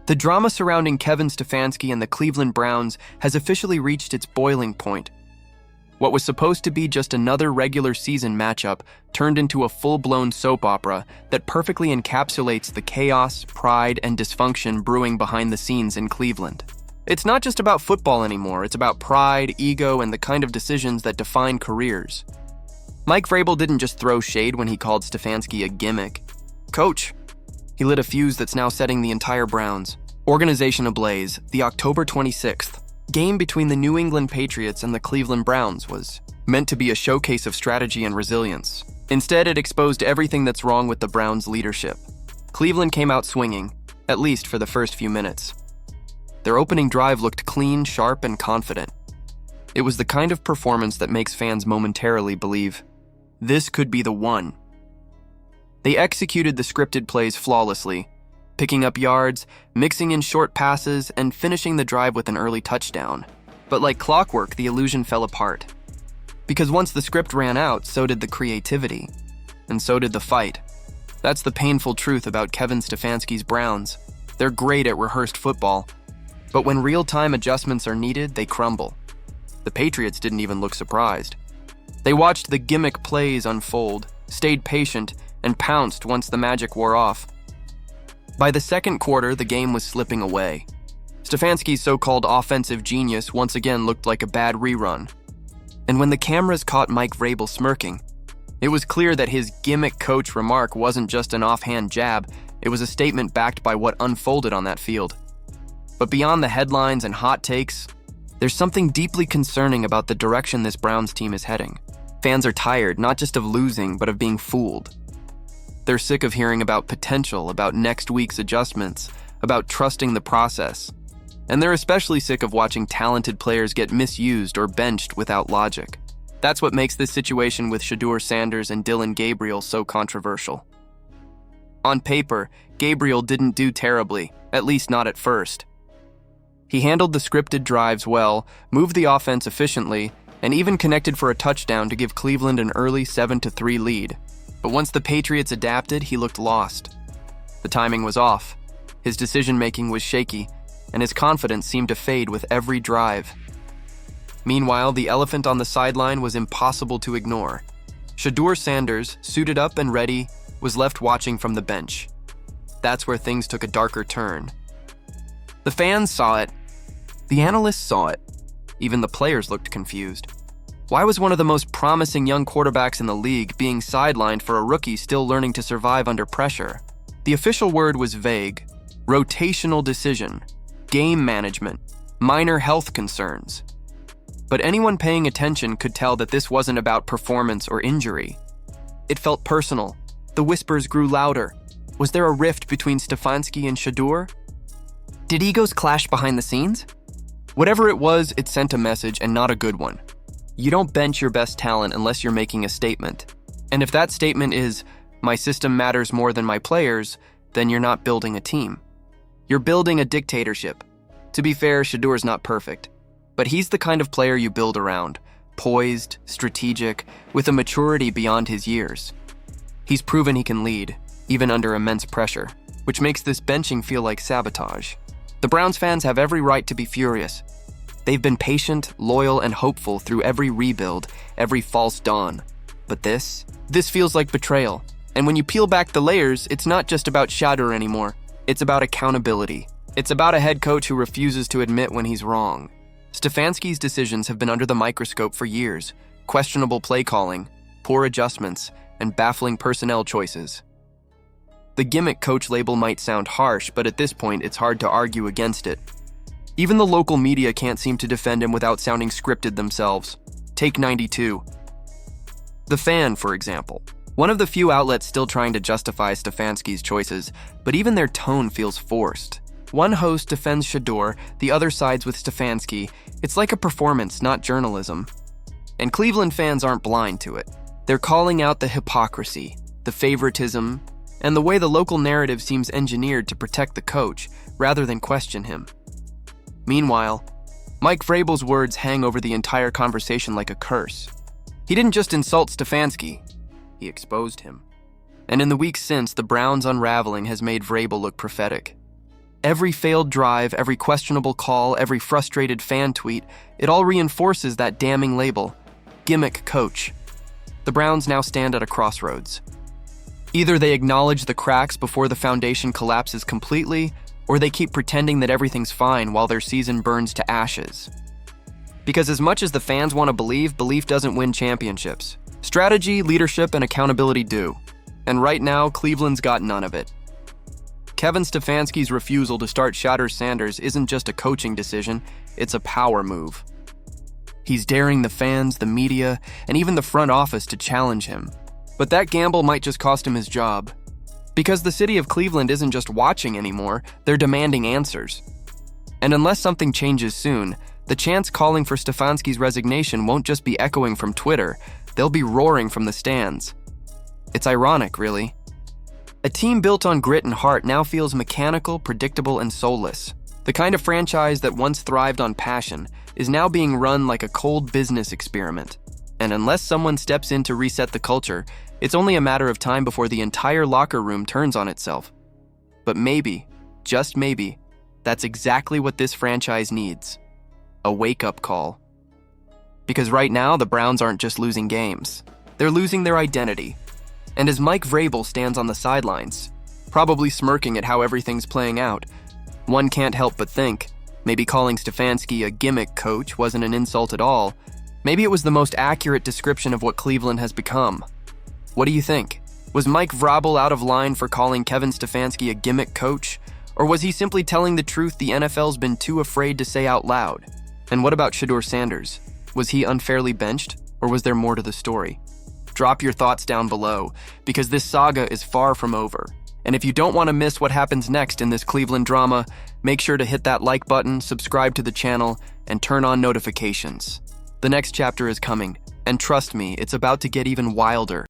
The drama surrounding Kevin Stefanski and the Cleveland Browns has officially reached its boiling point. What was supposed to be just another regular season matchup turned into a full-blown soap opera that perfectly encapsulates the chaos, pride, and dysfunction brewing behind the scenes in Cleveland. It's not just about football anymore, it's about pride, ego, and the kind of decisions that define careers. Mike Vrabel didn't just throw shade when he called Stefanski a gimmick. Coach. He lit a fuse that's now setting the entire Browns. Organization ablaze, the October 26th game between the New England Patriots and the Cleveland Browns was meant to be a showcase of strategy and resilience. Instead, it exposed everything that's wrong with the Browns' leadership. Cleveland came out swinging, at least for the first few minutes. Their opening drive looked clean, sharp, and confident. It was the kind of performance that makes fans momentarily believe, this could be the one. They executed the scripted plays flawlessly, picking up yards, mixing in short passes, and finishing the drive with an early touchdown. But like clockwork, the illusion fell apart. Because once the script ran out, so did the creativity. And so did the fight. That's the painful truth about Kevin Stefanski's Browns. They're great at rehearsed football, but when real-time adjustments are needed, they crumble. The Patriots didn't even look surprised. They watched the gimmick plays unfold, stayed patient, and pounced once the magic wore off. By the second quarter, the game was slipping away. Stefanski's so-called offensive genius once again looked like a bad rerun. And when the cameras caught Mike Vrabel smirking, it was clear that his gimmick coach remark wasn't just an offhand jab, it was a statement backed by what unfolded on that field. But beyond the headlines and hot takes, there's something deeply concerning about the direction this Browns team is heading. Fans are tired, not just of losing, but of being fooled. They're sick of hearing about potential, about next week's adjustments, about trusting the process. And they're especially sick of watching talented players get misused or benched without logic. That's what makes this situation with Shedeur Sanders and Dillon Gabriel so controversial. On paper, Gabriel didn't do terribly, at least not at first. He handled the scripted drives well, moved the offense efficiently, and even connected for a touchdown to give Cleveland an early 7-3 lead. But once the Patriots adapted, he looked lost. The timing was off, his decision-making was shaky, and his confidence seemed to fade with every drive. Meanwhile, the elephant on the sideline was impossible to ignore. Shedeur Sanders, suited up and ready, was left watching from the bench. That's where things took a darker turn. The fans saw it. The analysts saw it. Even the players looked confused. Why was one of the most promising young quarterbacks in the league being sidelined for a rookie still learning to survive under pressure? The official word was vague. Rotational decision, game management, minor health concerns. But anyone paying attention could tell that this wasn't about performance or injury. It felt personal. The whispers grew louder. Was there a rift between Stefanski and Shedeur? Did egos clash behind the scenes? Whatever it was, it sent a message, and not a good one. You don't bench your best talent unless you're making a statement. And if that statement is, my system matters more than my players, then you're not building a team. You're building a dictatorship. To be fair, Shedeur's not perfect, but he's the kind of player you build around, poised, strategic, with a maturity beyond his years. He's proven he can lead, even under immense pressure, which makes this benching feel like sabotage. The Browns fans have every right to be furious. They've been patient, loyal, and hopeful through every rebuild, every false dawn. But this feels like betrayal. And when you peel back the layers, it's not just about Shedeur anymore. It's about accountability. It's about a head coach who refuses to admit when he's wrong. Stefanski's decisions have been under the microscope for years. Questionable play calling, poor adjustments, and baffling personnel choices. The gimmick coach label might sound harsh, but at this point, it's hard to argue against it. Even the local media can't seem to defend him without sounding scripted themselves. Take 92. The Fan, for example. One of the few outlets still trying to justify Stefanski's choices, but even their tone feels forced. One host defends Shedeur, the other sides with Stefanski. It's like a performance, not journalism. And Cleveland fans aren't blind to it. They're calling out the hypocrisy, the favoritism, and the way the local narrative seems engineered to protect the coach rather than question him. Meanwhile, Mike Vrabel's words hang over the entire conversation like a curse. He didn't just insult Stefanski, he exposed him. And in the weeks since, the Browns' unraveling has made Vrabel look prophetic. Every failed drive, every questionable call, every frustrated fan tweet, it all reinforces that damning label, Gimmick coach. The Browns now stand at a crossroads. Either they acknowledge the cracks before the foundation collapses completely, or they keep pretending that everything's fine while their season burns to ashes. Because as much as the fans want to believe, belief doesn't win championships. Strategy, leadership, and accountability do. And right now, Cleveland's got none of it. Kevin Stefanski's refusal to start Shatter Sanders isn't just a coaching decision, it's a power move. He's daring the fans, the media, and even the front office to challenge him. But that gamble might just cost him his job. Because the city of Cleveland isn't just watching anymore, they're demanding answers. And unless something changes soon, the chants calling for Stefanski's resignation won't just be echoing from Twitter, they'll be roaring from the stands. It's ironic, really. A team built on grit and heart now feels mechanical, predictable, and soulless. The kind of franchise that once thrived on passion is now being run like a cold business experiment. And unless someone steps in to reset the culture, it's only a matter of time before the entire locker room turns on itself. But maybe, just maybe, that's exactly what this franchise needs. A wake-up call. Because right now, the Browns aren't just losing games. They're losing their identity. And as Mike Vrabel stands on the sidelines, probably smirking at how everything's playing out, one can't help but think, maybe calling Stefanski a gimmick coach wasn't an insult at all. Maybe it was the most accurate description of what Cleveland has become. What do you think? Was Mike Vrabel out of line for calling Kevin Stefanski a gimmick coach? Or was he simply telling the truth the NFL's been too afraid to say out loud? And what about Shatter Sanders? Was he unfairly benched? Or was there more to the story? Drop your thoughts down below, because this saga is far from over. And if you don't want to miss what happens next in this Cleveland drama, make sure to hit that like button, subscribe to the channel, and turn on notifications. The next chapter is coming, and trust me, it's about to get even wilder.